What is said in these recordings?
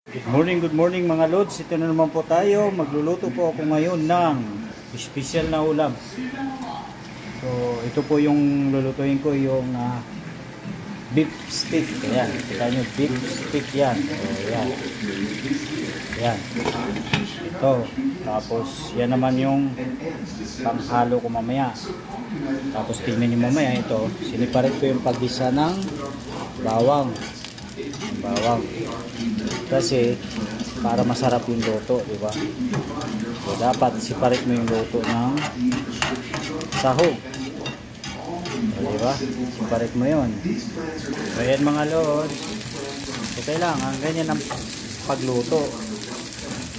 Good morning mga lods. Ito na naman po tayo. Magluluto po ako ngayon ng special na ulam. So, ito po yung lulutuin ko, yung beef stick. Ayan, kita nyo, beef stick yan. So, ayan. Ayan. Ito. Tapos, yan naman yung panghalo ko mamaya. Tapos, tingnan nyo mamaya ito. Siniparit ko yung paggisa ng bawang. Kasi para masarap yung luto, di ba? So dapat separate mo yung luto ng sahog. So, di ba? Separate mo 'yon. So yan mga lods. So kailangan ganyan ang pagluto.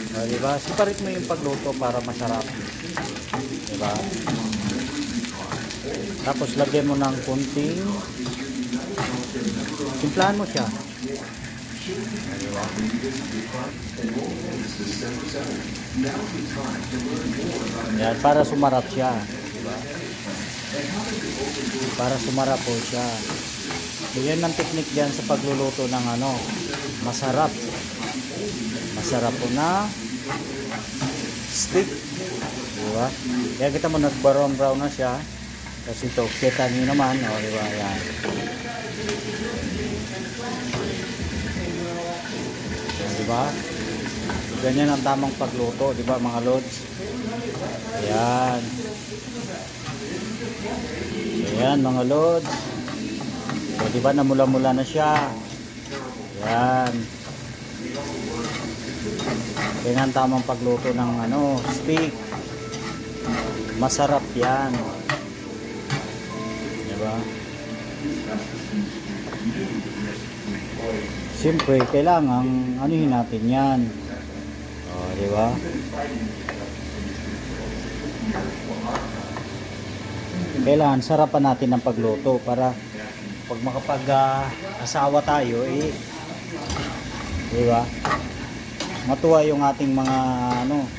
So, di ba? Separate mo yung pagluto para masarap. Di ba? Tapos lagyan mo ng kunting, timplahan mo siya. Yan, para sumarap siya, diba? Para sumarap po siya. So, yan ang technique dyan sa pagluluto ng masarap po na steak, diba? Kaya kita mo nag-brown na siya. Kasi ito, kita nyo naman, diba? Yan. Diba? Ganyan ang tamang pagluto, diba mga lods? Ayan. Ayan mga lods. So, diba namula-mula na siya? Ayan. Ganyan ang tamang pagluto ng steak. Masarap yan. Diba? Siyempre, kailangan anuhin natin yan. O, di ba? Kailangan sarapan natin ang pagluto para pag makapag-asawa tayo, di ba? Matuwa yung ating mga yung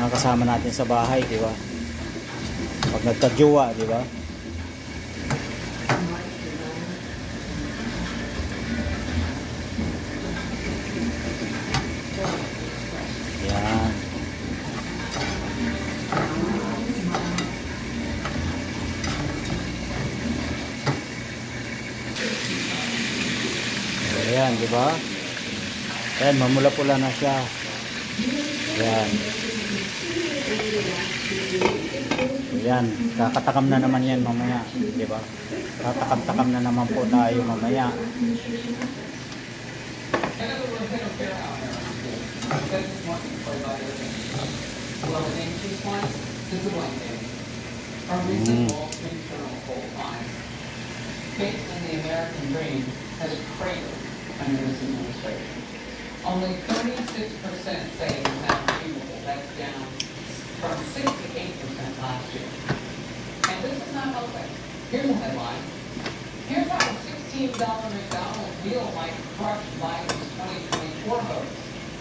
mga kasama natin sa bahay, di ba? Pag nagkajowa, di ba? Ayan, di ba? Ayan, mamula-pula na siya. Ayan. Ayan, kakatakam na naman yan mamaya, di ba? Katakam-takam na naman po tayo mamaya. Faith in the American dream has cratered under this administration. Only 36% say it's not achievable. That's down from 68% last year. And this is not helping. Here's a headline. Here's how a $16 McDonald's deal might crush Biden's 2024 votes.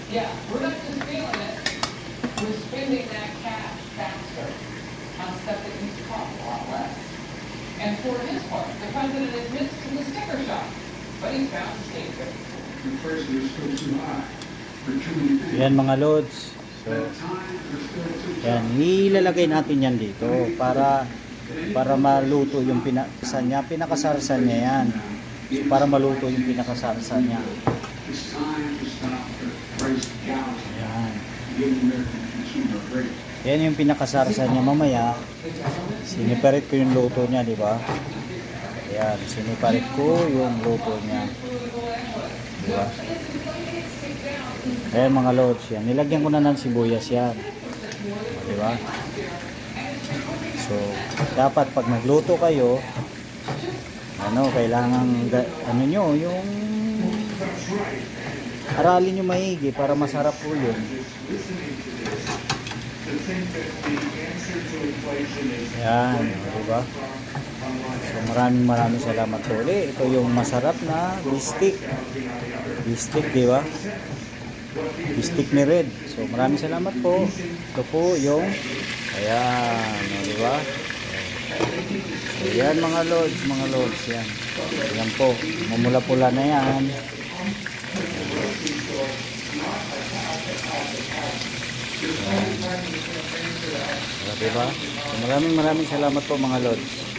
Yeah, we're not just feeling it. We're spending that cash faster on stuff that used to cost a lot less. And for his part, the president admits to the sticker shock, but he's found a scapegoat. The price is still too high for too many things. Yan mga lods. So, yan, ilalagay natin yan dito para maluto yung pinakasarsa niya yan. So, para maluto yung pinakasarsa niya. Yan. Yan yung pinakasarsa niya mamaya. Siniparit ko yung luto niya, di ba? Ayan, siniparit ko yung luto niya. Di ba? Ayan mga lods, yan. Nilagyan ko na ng sibuyas yan. Di ba? So, dapat pag nagluto kayo, kailangan nyo, yung aralin nyo maigi para masarap po yun. Yan, diba? So maraming salamat po ulit. Ito yung masarap na beef stick. Beef stick, diba? Beef stick ni Red. So maraming salamat po. Ito po yung ayan, diba? So yan mga lods, yan. Yan po, mamula-pula na yan. So, diba? So, maraming salamat po mga lods.